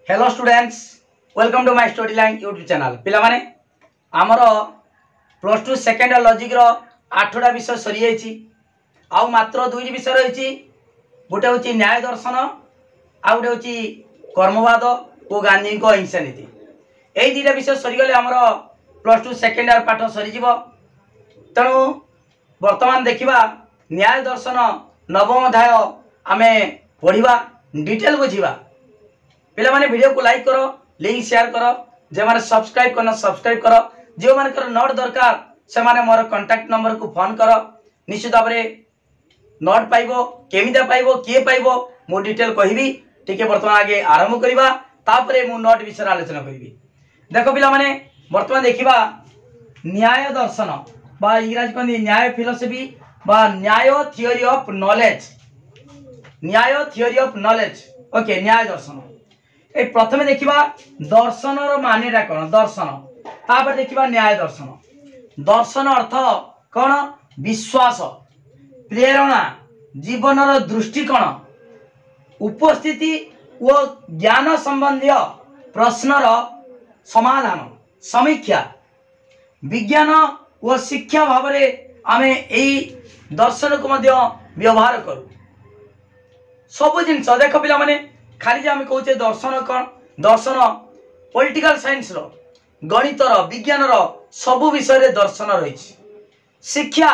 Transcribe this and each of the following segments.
Hello students, welcome to my study line YouTube channel. पिला माने आमर प्लस टू सेकेंड लॉजिक रो 8टा विषय सरी जाइछि। आउ मात्र 2टी विषय रही। गोटे हूँ न्याय दर्शन, आउ गोटे हूँ कर्मवाद और गांधी को अहिंसा नीति। यही 2टा विषय सरीगले आमर प्लस टू सेकेंड इयर पाठ सरीज। तेणु वर्तमान देखा न्याय दर्शन नवम अध्याय आमे पढ़ा डिटेल बुझा। पिला माने वीडियो को लाइक करो, लिंक शेयर करो, जे माने सब्सक्राइब करना सब्सक्राइब करो। जो माने कर नोट दरकार से माने मोर कांटेक्ट नंबर को फोन करो। निश्चित भाव में नोट पाइबो, केमिदा पाइबो, किए पाइबो मु डिटेल कहबी। ठीक है, वर्तमान आगे आरंभ करिबा, तापरे मु नोट विषय आलोचना करिबी। देखो पिला माने वर्तमान देखिबा न्याय दर्शन बा इंग्रजी कहंदी न्याय फिलोसफी बा न्याय थियोरी ऑफ नॉलेज। न्याय थियोरी ऑफ नॉलेज, ओके। न्याय दर्शन ए प्रथमे देखिबा दर्शन रो मानेटा कोन। दर्शन तापर देखिबा न्याय दर्शन। दर्शन अर्थ कोन? विश्वास, प्रेरणा, जीवन रो दृष्टिकोण, उपस्थिति और ज्ञान संबंधी प्रश्नर समाधान, समीक्षा, विज्ञान और शिक्षा भाव में आमे एई दर्शन को मध्य व्यवहार करू। सब जिन देख पिला माने खाली आम कहे दर्शन कौन? दर्शन पॉलिटिकल साइंस रो, गणित रो, विज्ञान रो सबु विषय दर्शन रही। शिक्षा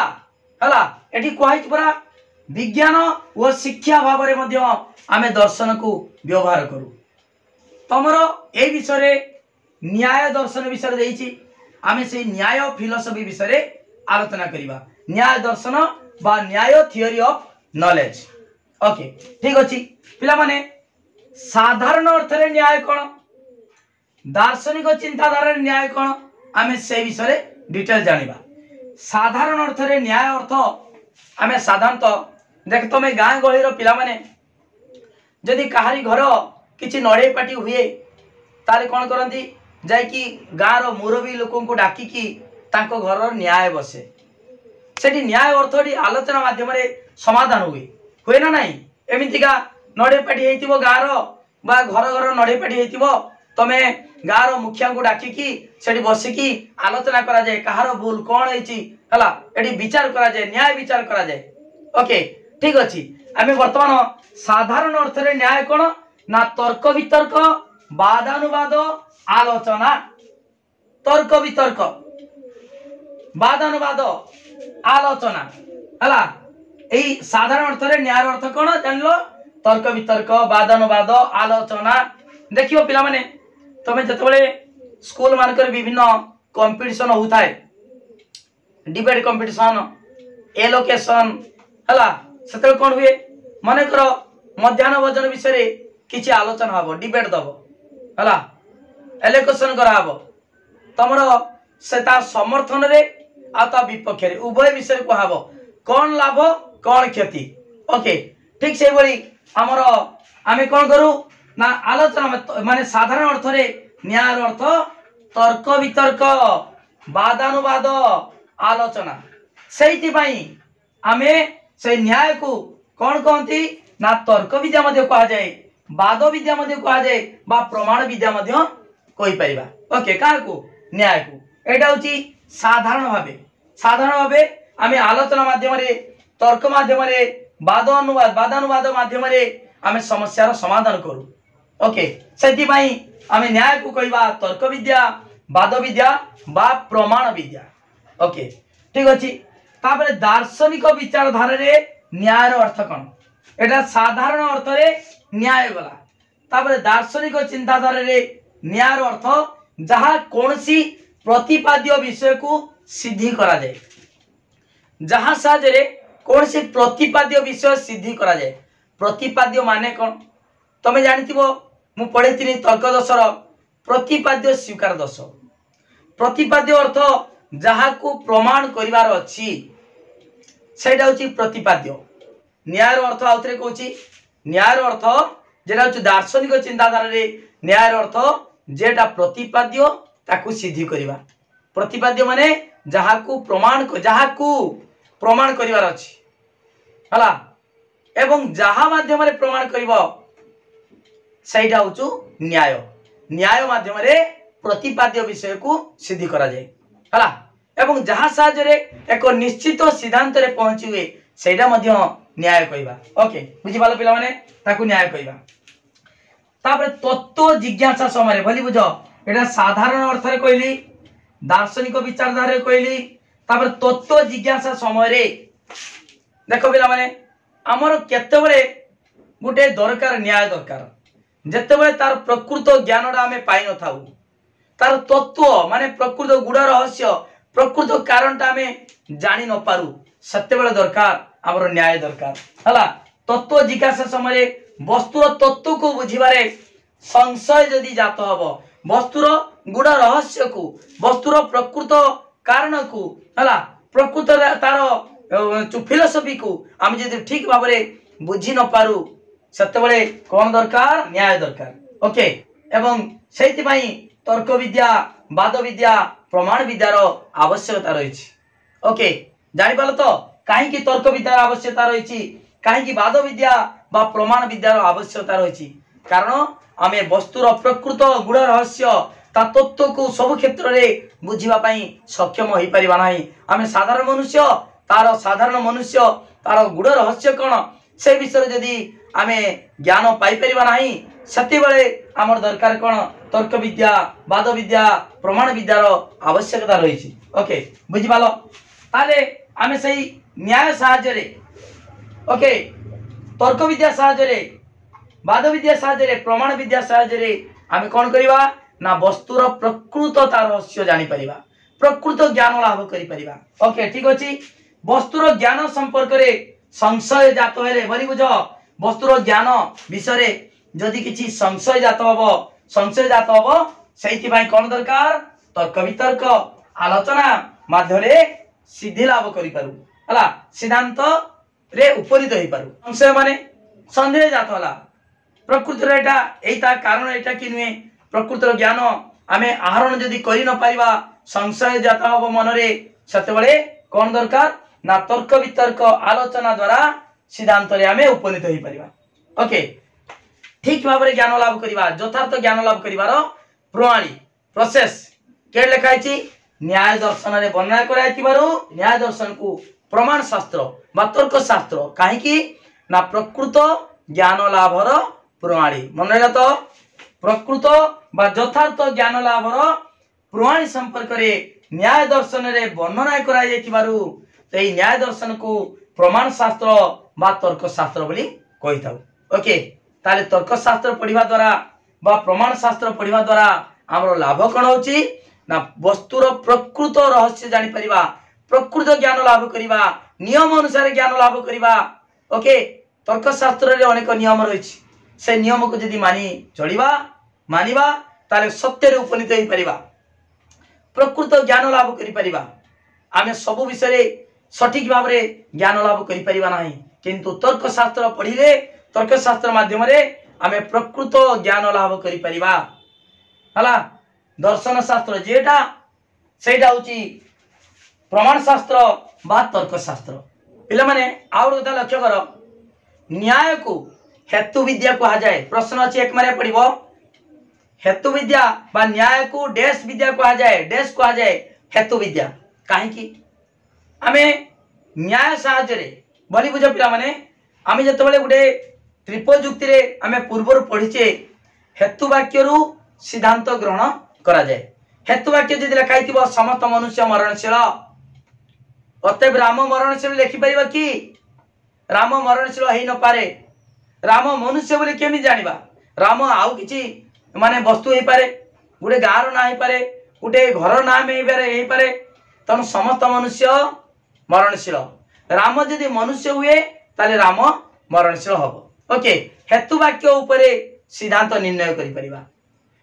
हला एठी कहै परा विज्ञान और शिक्षा भाव में आमे दर्शन को व्यवहार करू। तमरो ए विषय न्याय दर्शन विषय देइछि। आमे से न्याय फिलोसफी विषय आलोचना करिबा। न्याय दर्शन बा न्याय थियोरी ऑफ नॉलेज, ओके। ठीक अछि पिला माने साधारण अर्थ रे न्याय कोन, दार्शनिक चिंताधारा रे न्याय कोन, आमे से विषय डिटेल जानिबा। साधारण अर्थ रे न्याय अर्थ आमे साधारणतः देख तमे गाँ गहली रो पिला माने जदि कहारी घर किछि नड़े पाटी हुए ताले कोन करंती, जाय कि गाँ रो मुरबी लोकों को डाकी कि तांको घर रो न्याय बसे। सेठी न्याय अर्थटी आलोचना माध्यम रे समाधान हुए ना नहीं? एमितिका नड़े पाटी हेतिबो गाँ रो बा घर घर नड़े पाटी हेतिबो, तमे गाँ रो मुखिया को डाकी कि सेठी बसिकी आलोचना करा जाए कहारो भूल कोन हेछि हला, एठी विचार करा जाए, न्याय विचार करा जाए। ओके, ठीक अछि। आमे वर्तमान साधारण अर्थ रे न्याय कोन ना तर्क वितर्क, वादानुवाद, आलोचना। तर्क वितर्क, वादानुवाद, आलोचना हला एई साधारण अर्थ रे न्याय अर्थ कोन जानलो? तर्क वितर्क, वादानुवाद, आलोचना। देखियो पिला माने तमे जतबेले स्कूल मानकर विभिन्न कंपटीशन होताय, डिबेट कंपटीशन, एलोकेशन हला, सेते कोन हुए माने करो मध्याह्न भोजन विषय रे किछि आलोचना हबो, डिबेट दबो हला, एलोकेशन करा हबो। तमरो सेता समर्थन रे आता विपक्ष रे उभय विषय को हबो, कोन लाभ कोन क्षति। ओके, ठीक से बोली हमरो आमे कोन करू ना आलोचना माने साधारण अर्थ रे न्याय अर्थ तर्क वितर्क, वादानुवाद, आलोचना। सेहिति पई आमे से न्याय को कोन कहंती ना तर्क विद्या मध्ये कहा जाए, वाद विद्या मध्ये कहा जाए, बा प्रमाण विद्या मध्ये कहि परिबा। ओके, का को न्याय को एटा होची साधारण भाबे आमे आलोचना माध्यम रे, तर्क माध्यम रे, वादानुवाद माध्यम रे आमे समस्या रो समाधान करू। ओके, सेति पई आमे न्याय को कहिबा तर्क विद्या, वाद विद्या बा प्रमाण विद्या। ओके, ठीक अछि। तापर दार्शनिक विचारधारा रे न्याय रो अर्थ कोन? एटा साधारण अर्थ रे न्याय गला। तापर दार्शनिक चिंताधारा रे न्याय रो अर्थ जहा कोनसी प्रतिपाद्य विषय को सिद्धि करा जाए, जहा साजे रे कोनसी प्रतिपाद्य विषय सिद्धि करा जाए। प्रतिपाद्य माने कोन तमे जानिथिबो, मु पढेतिनी तर्क दर्शन प्रतिपाद्य स्वीकार दर्शन। प्रतिपाद्य अर्थ जहा को प्रमाण करिवार अछि सेटा होची प्रतिपाद्य। न्याय अर्थ आउतरे कहूची, न्याय अर्थ जेटा होची दार्शनिक चिंताधारा रे न्याय अर्थ जेटा प्रतिपाद्य ताकू सिद्धि करिवा। प्रतिपाद्य माने जहा को प्रमाण करिवार अछि हला, एवं जहा माध्यम रे प्रमाण करिवो सहीटा हूँ न्याय न्याय माध्यम प्रतिपाद्य विषय को सिद्धि करा जाए हला एवं जहाँ साहाय्य एक निश्चित सिद्धांत रे पहुंची हुए सेटा मध्य न्याय कहवा ओके बुझी पाल पिला माने ताकू न्याय कहवा तापर तत्व जिज्ञासा समय भली बुझ एटा साधारण अर्थ रे कहली दार्शनिक विचारधारा कहली तापर तत्व जिज्ञासा समय रे देखो पिला माने हमर केते बेले गुटे दरकार न्याय दरकार जेते बेले तार प्रकृत ज्ञानडा हमें पाई न थाउ तार तत्व माने प्रकृत गुड़ रहस्य प्रकृत कारण हमें जानी न पारू सत्य बेले दरकार हमर न्याय दरकार हला तत्व जिज्ञासा समय वस्तुर तत्व को बुझिबारे संशय जदि जात हबो वस्तुर गुड़ रहस्य को वस्तुर प्रकृत कारण को हला प्रकृत तार फिलोसफी को आम जदि ठीक भाव बुझी न पारू सत्य बेले कौन दरकार न्याय दरकार ओके एवं सेति पई तर्क विद्या वाद विद्या प्रमाण विद्यार आवश्यकता रही ओके जानी पाल तो कहीं तर्क विद्यार आवश्यकता रही कहीं वाद विद्या बा प्रमाण विद्यार आवश्यकता रही कारण आमे वस्तुर प्रकृत गुड़ रहस्य ता तत्व को सब क्षेत्र में बुझापी सक्षम हो पारिबा नाही आमे साधारण मनुष्य तार साधारण मनुष्य तार गुड़ रहस्य कौन से विषय जदि आमे ज्ञान पाई परिबा नाही सती बेले आमर दरकार कौन तर्क विद्या वाद विद्या प्रमाण विद्यार आवश्यकता रही ओके बुझी पाल ताले आमे सही न्याय साहाय्य रे ओके तर्क विद्या साहाय्य रे वाद विद्या साहाय्य रे प्रमाण विद्या साहाय्य रे आमे कौन करिबा ना वस्तुर प्रकृत तार रहस्य जानी परिबा प्रकृत ज्ञान लाभ करि परिबा ओके ठीक अछि वस्तुर ज्ञान संपर्क रे संशय जात हेले बली बुझ वस्तुर ज्ञान विषय जदि किछि संशय जात हबो सेति भाई कोन दरकार तर्क वितर्क आलोचना माध्यरे सिद्धि लाभ करि पारु हला सिद्धांत रे उपनीत होई पारु संशय माने संदेह जात होला प्रकृति रे एटा एटा कारण एटा कि नुए प्रकृतिर ज्ञान आमे आहरण जदि करि न पारिबा संशय जात हबो मनरे सते बेले कोन दरकार ना तर्क वितर्क आलोचना द्वारा सिद्धांत रे आमे उपनीत होई परिबा ओके ठीक भाव ज्ञान लाभ करिबा यथार्थ ज्ञान लाभ करिवार प्रणाली प्रोसेस के लिखाई छी न्याय दर्शन रे वर्णना कराई थिबारु न्याय दर्शन को प्रमाण शास्त्र बा तर्क शास्त्र काहे कि ना प्रकृत ज्ञान लाभर प्रणाली मन रहला तो प्रकृत बा यथार्थ ज्ञान लाभर प्रणाली संपर्क रे न्याय दर्शन रे वर्णना कराई जायथिबारु एई न्याय दर्शन को प्रमाण शास्त्र बा तर्क शास्त्र बोली कहि थाउ ओके ताले तर्क शास्त्र पढ़िबा द्वारा बा प्रमाण शास्त्र पढ़िबा द्वारा हमर लाभ कोन होची ना वस्तुर प्रकृत रहस्य जानि परिबा प्रकृत ज्ञान लाभ करिबा नियम अनुसार ज्ञान लाभ करिबा ओके तर्क शास्त्र रे अनेक नियम रहिछि से नियम को यदि मानी चलिबा मानिबा ताले सत्य रे उपनीत होई परिबा प्रकृत ज्ञान लाभ करि परिबा आमे सब विषय सठिक भाव रे ज्ञान लाभ करि परिबा नाही किंतु तर्क शास्त्र पढ़िले तर्क शास्त्र माध्यम रे आमे प्रकृत ज्ञान लाभ करि परिबा हला दर्शन शास्त्र जेटा सेटा होची प्रमाण शास्त्र बा तर्क शास्त्र पिला माने आउर कथा लक्ष्य कर न्याय को हेतु विद्या कहा जाए प्रश्न अछि एक माने पड़िबो हेतु विद्या बा न्याय को डैश विद्या कहा जाए डैश कहा जाए हेतु विद्या काहे कि आमे न्याय साहाय्य रे बली बुझ पिला माने आमे जते बेले गुटे त्रिपद युक्ति रे आमे पूर्वर पढ़िचे हेतु वाक्य रु सिद्धांत ग्रहण करा जाए हेतु वाक्य जदि लिखाई थिबो समस्त मनुष्य मरणशील अतएव राम मरणशील लिखि परिबा कि राम मरणशील हेइ न पारे राम मनुष्य बोली केमि जानिबा राम आउ किछि माने वस्तु हेइ पारे गुटे गार ना हेइ पारे गुटे घर नाम हेइ पारे तन समस्त मनुष्य मरणशील राम जदि मनुष्य हुए ताले राम मरणशील हबो ओके हेतु वाक्य उपरे सिद्धांत निर्णय करि परिबा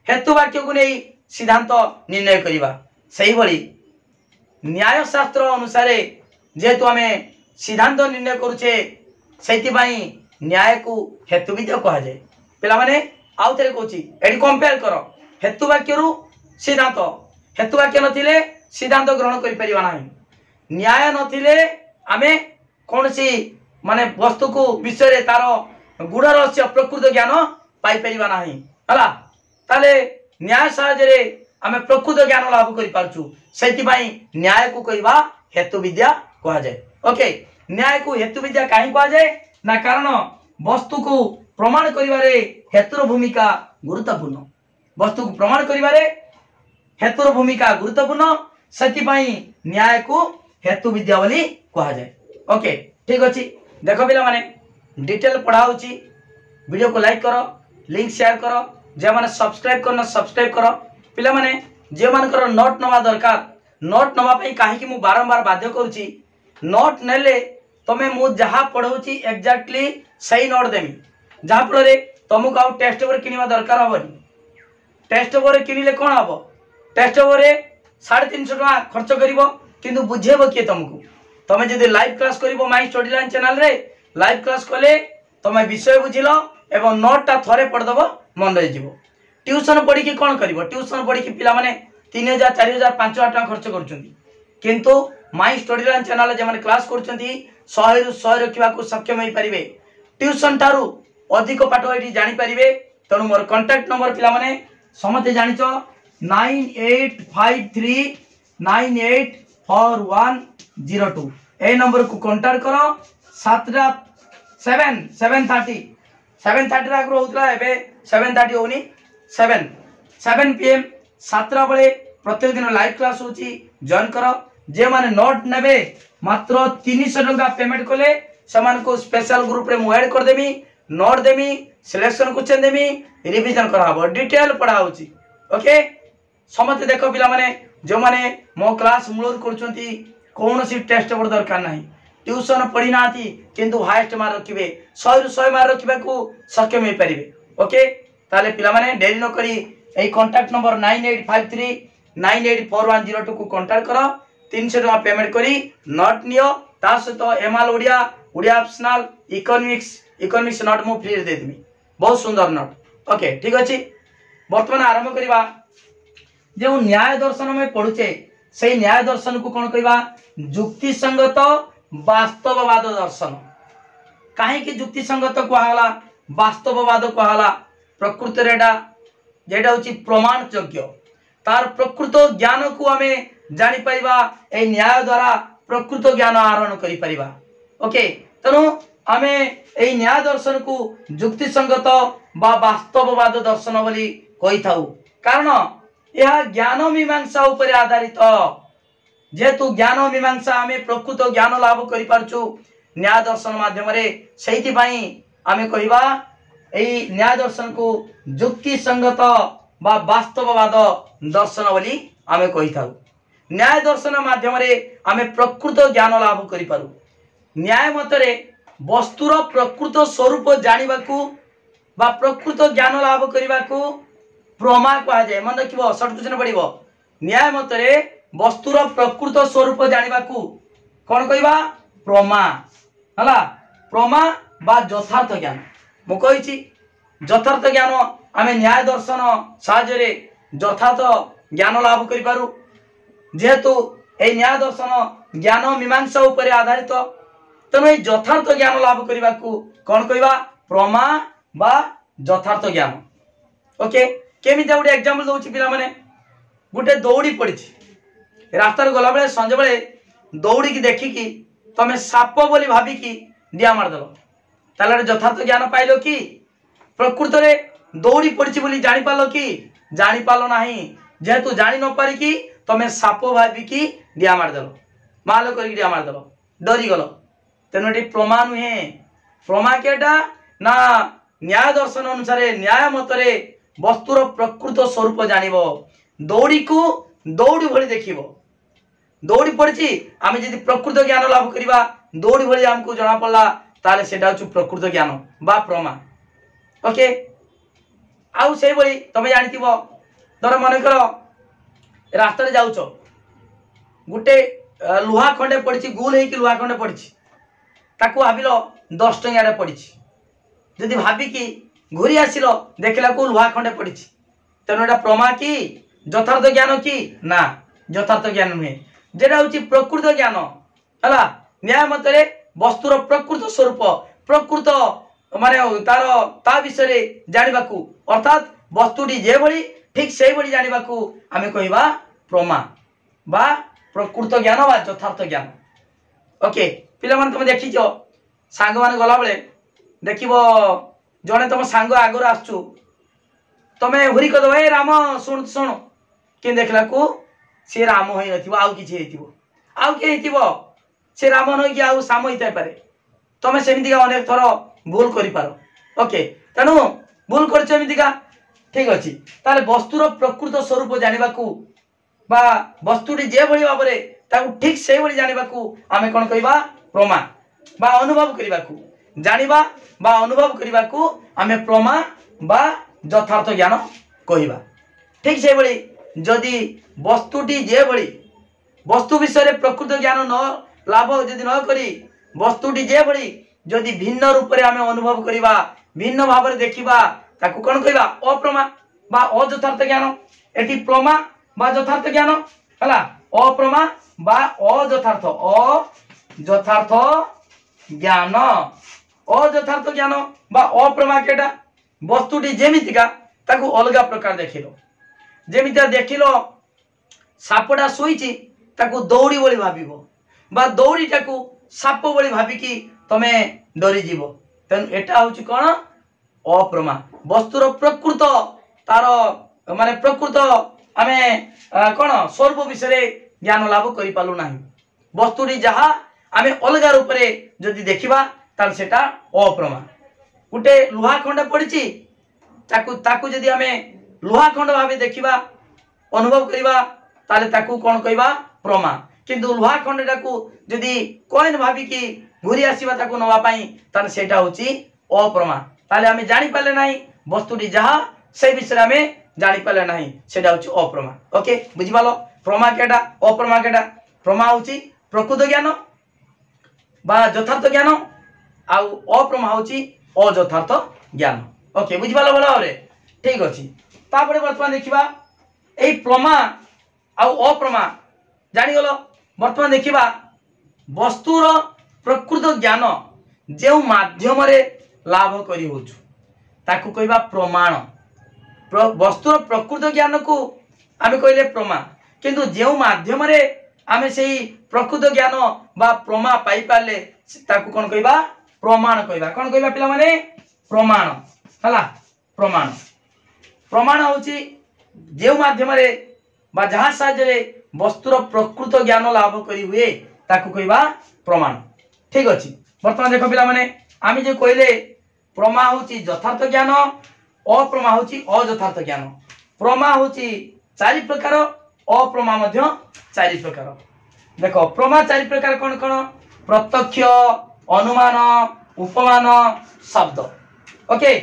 हेतु वाक्य को नै सिद्धांत निर्णय करिबा सही भली न्याय शास्त्र अनुसार जेतु हमें सिद्धांत निर्णय करूचे सेति पई न्याय को हेतु विद्या कहा जाए पिला माने आउ थरे कहूची एडी कंपेयर करो हेतु वाक्य रु सिद्धांत हेतु वाक्य नथिले सिद्धांत ग्रहण करि परिबा नाही न्याय नथिले आमे कोनसी माने वस्तु को विषय रे तार गुड़ रहस्य प्रकृत ज्ञान पाई परिबा नाही हला ताले न्याय साहाय्य आमे प्रकृत ज्ञान लाभ करि पारछु सेति पई न्याय को कहबा हेतु विद्या कहा जाए ओके न्याय को हेतु विद्या काहे कहा जाए ना कारण वस्तु को प्रमाण करिवारे हेतुर भूमिका गुरुत्वपूर्ण वस्तु को प्रमाण करिवारे हेतुर भूमिका गुरुत्वपूर्ण सेति पई न्याय को हेतु विद्या बोली कहा जाए ओके ठीक अछि देखो पिला माने डिटेल पढ़ाउची वीडियो को लाइक करो लिंक शेयर करो जे माने सब्सक्राइब करना सब्सक्राइब करो पिला माने जे मानकर नोट नवा दरकार नोट नवा पई काहे कि मु बारंबार बाध्य करूची नोट नेले तमे मु जहा पढौची एग्जैक्टली सही नोट देमी जहा फल तुमको आउ टेस्ट पेपर किनिबा दरकार हबनी टेस्ट पेपर किनिले कोन हबो टेस्ट पेपर 350 टका खर्च करिवो किंतु बुझेबो के तुमको तमे जदि लाइव क्लास करिवो माय स्टडी लाइन चैनल रे लाइव क्लास कले तमे विषय बुझिलो एवं नोट ता थरे पढ दबो मन रहि जिवो ट्यूशन पढ़ी की कोन करिवो ट्यूशन पढ़ी की पिला माने 3000 4000 5000 टका खर्च करछंती किंतु माय स्टडी लाइन चैनल जे माने क्लास करछंती 100 रु 100 रखिबा को सक्षम होई परिबे ट्यूशन तारु अधिक पाठ एटी जानि परिबे तणु मोर कांटेक्ट नंबर पिला माने समते जानिचो 9853984102 ए नंबर को कांटेक्ट करो 7:30 रागरो होतला एबे 7:30 होनी 7 PM 7 बेले प्रत्येक दिन लाइव क्लास होची जॉइन करो जे माने नोट नेबे मात्र 300 टका पेमेंट कोले समान को स्पेशल ग्रुप रे मु ऐड कर देमी नोट देमी सिलेक्शन क्वेश्चन देमी रिवीजन कराबो डिटेल पढ़ा होची ओके समते देखो पिला माने जो माने मो क्लास मूलर करछंती कोनोसी टेस्ट पेपर दरकार नाही ट्यूशन पढ़ी नाती किंतु हाईएस्ट मार्क रखिबे 100 रु 100 मार्क रखिबा को सक्षम होई परिबे ओके ताले पिला माने देरी न करी ए कांटेक्ट नंबर 9853984102 को कांटेक्ट करो 300 टका पेमेंट करी नोट नियो ता सहित एमआल Odia Odia optional economics note मु फ्री दे देमी बहुत सुंदर नोट ओके ठीक अछि वर्तमान आरंभ करिबा जे न्याय दर्शन में पढुचे सेही न्याय दर्शन को कोन कहबा युक्ति संगत वास्तववाद दर्शन काहे कि युक्ति संगत कहला वास्तववाद कहला प्रकृत रेडा जेडा होची प्रमाण योग्य तार प्रकृत ज्ञान को हमें जानि परिबा ए न्याय द्वारा प्रकृत ज्ञान आहरण करि परिबा ओके तनो हमें ए न्याय दर्शन को युक्ति संगत बा वास्तववाद दर्शन बोली कहि थाउ कारण यह ज्ञान मीमांसा ऊपर आधारित जेतु ज्ञान मीमांसा हमें प्रकृत ज्ञान लाभ करि पारछु न्याय दर्शन माध्यम रे सेहिति पई हमें कहिबा ए न्याय दर्शन को युक्ति संगत बा वास्तववाद दर्शन बोली हमें कहि थाउ न्याय दर्शन माध्यम रे हमें प्रकृत ज्ञान लाभ करि पारु न्याय मतरे वस्तुर प्रकृत स्वरूप जानिबाकू बा प्रकृत ज्ञान लाभ करिबाकू प्रमा कहा जाए मन रखिबो शॉर्ट क्वेश्चन पड़िबो न्याय मतरे वस्तुर प्रकृत स्वरूप जानिबाकू कोन कहबा प्रमा हला प्रमा बा यथार्थ ज्ञान मु कहिछि यथार्थ ज्ञान आमे न्याय दर्शन साहाय्य रे यथार्थ ज्ञान लाभ करि पारु जेहेतु ए न्याय दर्शन ज्ञान मीमांसा ऊपर आधारित तनो ए यथार्थ ज्ञान लाभ करिबाकू कोन कहबा प्रमा बा यथार्थ ज्ञान ओके केमी जा गोटे एग्जांपल दउछि पिला माने गोटे दौड़ी पड़ी रास्ता गला बेले संज बेले दौड़ी की देखी कि तमे साप बोली भाबी कि दिया मार दलो ताले यथार्थ ज्ञान पाइलो कि प्रकृत रे दौड़ी पड़ी बोली जानि पालो कि जानि पालो नाही जेहेतु जानि न पारि कि तमे साप भाबी कि दिया मार दलो मालो करी दिया मार दलो डरी गलो तेनो एटी प्रमाण नुहे प्रमा केटा ना न्याय दर्शन अनुसार न्याय मतरे वस्तुर प्रकृत स्वरूप जानिबो दौड़ी को दौड़ी भली देखिबो दौड़ी पड़ी आमे जदि प्रकृत ज्ञान लाभ करिबा दौड़ी भली हमको जना पड़ला ताले सेटा छु प्रकृत ज्ञान बा प्रमा ओके आउ सेही भली तमे जानिथिबो धर मन कर रास्ता रे जाउछो गुटे लुहा खंडे पड़ी गोल हेकी लुहा खंडे पड़ी ताकू भाबिलो 10 टंका रे पड़ी जदि भाबी कि घूरी आसिल देखला को लुहा खंडे पड़ी तेणु एटा प्रमा कि यथार्थ ज्ञान कि ना यथार्थ ज्ञान नुहे जेटा हूँ प्रकृत ज्ञान है न्याय मतरे वस्तुर प्रकृत स्वरूप प्रकृत माने तार ता विषय जानिबाकू अर्थात वस्तुटी जे भली ठीक से भली जानिबाकू आमे कहबा प्रमा बा प्रकृत ज्ञान बा यथार्थ ज्ञान। ओके पिला मान तुम देखिछो सांग मान गला बेले देखिबो जने तुम सांग आगर आसछु तमे हुरी को दबे राम सुन सुन कि देखला को से राम होई नथिबो आउ किछि हेतिबो आउ के हेतिबो से राम न कि आउ साम हिताय पारे तमे सेमितिका अनेक थर भूल करि पारो। ओके तनु भूल करछ एमितिका ठीक अछि ताले वस्तुर प्रकृत स्वरूप जानिबाकू बा वस्तुटी जे भली भाबरे ताकू ठीक से भली जानिबाकू आमे कोन कहबा प्रमा बा अनुभव करिबाकू जानिबा बा अनुभव करिबाकू आमे प्रमा बा यथार्थ ज्ञान कहबा। ठीक से भली जदि वस्तुटी जे भली वस्तु विषय रे प्रकृत ज्ञान न लाभ जदि न करी वस्तुटी जे भली जदि भिन्न रूप रे आमे अनुभव करिबा भिन्न भाव रे देखिबा ताकू कोन कहबा अप्रमा बा अयथार्थ ज्ञान। एटी प्रमा बा यथार्थ ज्ञान हला अप्रमा बा अयथार्थ ज्ञान अयथार्थ ज्ञान बा अप्रमा केटा वस्तुटी जेमितिका ताकू अलगा प्रकार देखिलो जेमितिया देखिलो सापटा सोईची ताकू दौड़ी बोली भाबिबो बा दौड़ी टाकू साप बोली भाबिकी तमे डरी जीवो तेन एटा होची कोन अप्रमा वस्तुर प्रकृत तार माने प्रकृत आमे कोन स्वरूप विषय ज्ञान लाभ करि पालु नाही वस्तुटी जहा आमे अलगा रूप रे जदि देखिबा ताल सेटा अप्रमा। गुटे लोहा खंड पड़िची ताकू जदि आमे लोहा खंड भाबे देखिबा अनुभव करिबा ताले ताकू कोन कहबा प्रमा किंतु लोहा खंड टाकू जदि कोइन भाबी की घुरी आसीबा ताकू नवा पाई ताले सेटा होची अप्रमा ताले आमे जानि पाले नाही वस्तुटी जहा से विषय आमे जानि पाले नाही सेटा होची अप्रमा। ओके बुझि पालो प्रमा केटा अप्रमा केटा प्रमा होची प्रकृत ज्ञान बा यथार्थ ज्ञान आउ अप्रमा होची अयथार्थ ज्ञान। ओके बुझि पालो भलो रे ठीक अछि तापरे वर्तमान देखिबा एई प्रमा आउ अप्रमा जानि गलो वर्तमान देखिबा वस्तुर प्रकृत ज्ञान जे माध्यम रे लाभ करी होछु ताकू कहबा प्रमाण वस्तुर प्रकृत ज्ञान को आमे कहले प्रमा किंतु जे माध्यम रे आमे सेही प्रकृत ज्ञान बा प्रमा पाई पाले ताकू कोन कहबा प्रमाण कहबा कोन कहबा पिला माने प्रमाण हला प्रमाण प्रमाण होची जे माध्यम रे बा जहा साहाय्य रे वस्तुर प्रकृत ज्ञान लाभ करी हुए ताकू कहबा प्रमाण। ठीक अछि वर्तमान देखो पिला माने आमी जे कहले प्रमा होची यथार्थ ज्ञान अप्रमा होची अयथार्थ ज्ञान प्रमा होची चारि प्रकार अप्रमा मध्य चारि प्रकार। देखो प्रमा चारि प्रकार कोन कोन प्रत्यक्ष अनुमान उपमान शब्द। ओके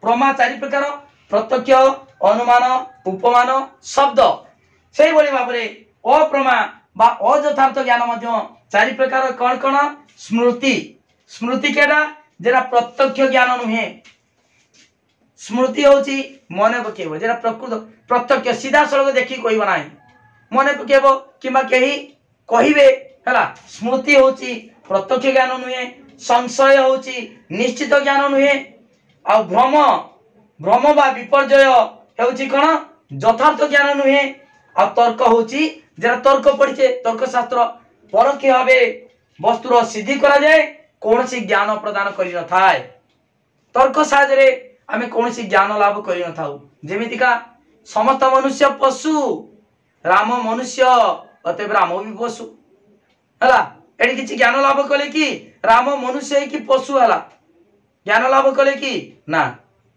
प्रमा चारि प्रकार प्रत्यक्ष अनुमान उपमान शब्द सेही बोली भाबरे अप्रमा बा अयथार्थ ज्ञान मध्य चारि प्रकार कोन कोन स्मृति स्मृति केडा जेरा प्रत्यक्ष ज्ञान नुहे स्मृति होची मने पकेबो जेरा प्रकृत प्रत्यक्ष सीधा सळग देखि कहबो नाही मने पकेबो किबा केही कहिबे हला स्मृति होची प्रत्यक्ष ज्ञान नुहे संशय होची निश्चित ज्ञान नुहे आ भ्रम भ्रम बा विपर्जय होची कोन यथार्थ ज्ञान नुहे आ तर्क होची जेरा तर्क पढिचे तर्क शास्त्र परखे भाबे वस्तुर सिद्धि करा जाए कोनसी ज्ञान प्रदान करि न थाए तर्क साजरे आमे कोनसी ज्ञान लाभ करि न थाउ जेमितिका समस्त मनुष्य पशु राम मनुष्य अतएव राम भी पशु हला एडी किछि ज्ञान लाभ कले कि राम मनुष्य है कि पशु हला ज्ञान लाभ कले कि ना।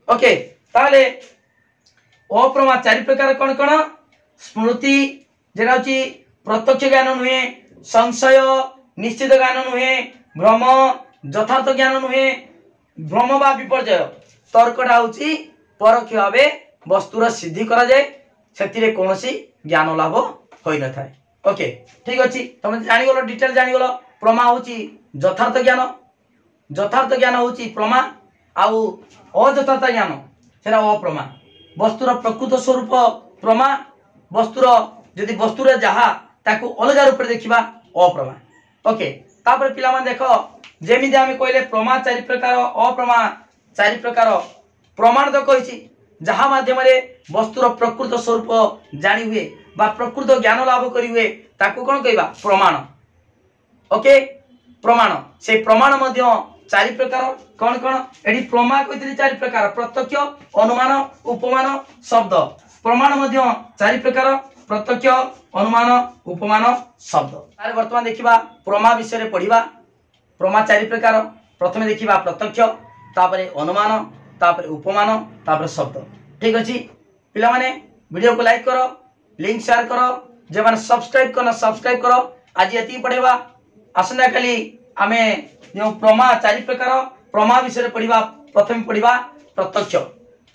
ओके ताले अप्रमा चारि प्रकार कोन कोन स्मृति जेना होची प्रत्यक्ष ज्ञान नुहे संशय निश्चित ज्ञान नुहे भ्रम यथार्थ ज्ञान नुहे भ्रम बा विपर्जय तर्कटा होची परक्ष भावे वस्तुर सिद्धि करा जाए सेतिरे कोनोसी ज्ञान लाभ होई न थाए। ओके ठीक अछि तुम जानि गलो डिटेल जानि गलो प्रमा होची यथार्थ ज्ञान होची प्रमा आउ अयथार्थ ज्ञान सेरा अप्रमा वस्तुर प्रकृत स्वरूप प्रमा वस्तुर यदि वस्तुर जहा ताकू अलग रूप रे देखिबा अप्रमा। ओके तापर पिला मान देखो जेमिति आमे कहले प्रमा चारि प्रकार अप्रमा चारि प्रकार प्रमाण तो कही जहाँ माध्यम वस्तुर प्रकृत स्वरूप जानी हुए बा प्रकृत ज्ञान लाभ करी हुए ताकू कौन कहवा प्रमाण। ओके प्रमाण से प्रमाण मध्य चारि प्रकार कौन कौन एडी प्रमा कहते चारि प्रकार प्रत्यक्ष अनुमान उपमान शब्द प्रमाण मध्य चारि प्रकार प्रत्यक्ष अनुमान उपमान शब्द। तारे वर्तमान देखिबा प्रमा विषय रे पढ़िबा प्रमा चारि प्रकार प्रथमे देखिबा प्रत्यक्ष तापरे अनुमान तापरे उपमान तापरे शब्द। ठीक अछि पिला माने वीडियो को लाइक करो लिंक शेयर करो जे माने सब्सक्राइब करना सब्सक्राइब करो। आज एति पढ़ेबा आसना काली आमे जो प्रमा चारि प्रकार प्रमा विषय पढ़िबा प्रथम पढ़िबा प्रत्यक्ष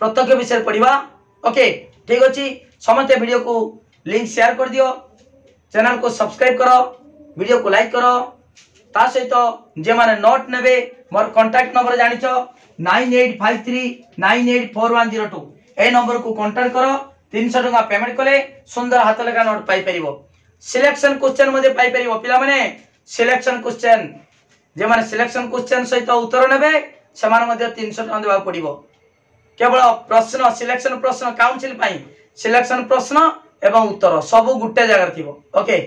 प्रत्यक्ष विषय पढ़िबा। ओके ठीक अछि समस्त वीडियो को लिंक शेयर कर दियो चैनल को सब्सक्राइब करो वीडियो को लाइक करो ता सहित जे माने नोट नेबे मोर कांटेक्ट नंबर जानिछ 9853984102 ए नंबर को कांटेक्ट करो 300 टका पेमेंट कले सुंदर हाथ लेखा नोट पाई परिबो। सिलेक्शन क्वेश्चन मध्ये पाई परिबो पिला माने सिलेक्शन क्वेश्चन जे माने सिलेक्शन क्वेश्चन सहित उत्तर नेबे समान मध्ये 300 टका देबा पड़िबो। केवल प्रश्न सिलेक्शन प्रश्न काउंसिल पाई सिलेक्शन प्रश्न एवं उत्तर सब गुटे जगह थिबो। ओके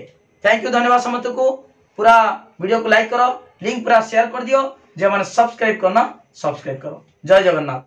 थैंक यू धन्यवाद समस्त को पूरा वीडियो को लाइक करो लिंक पूरा शेयर कर दियो जे माने सब्सक्राइब करना सब्सक्राइब करो। जय जगन्नाथ।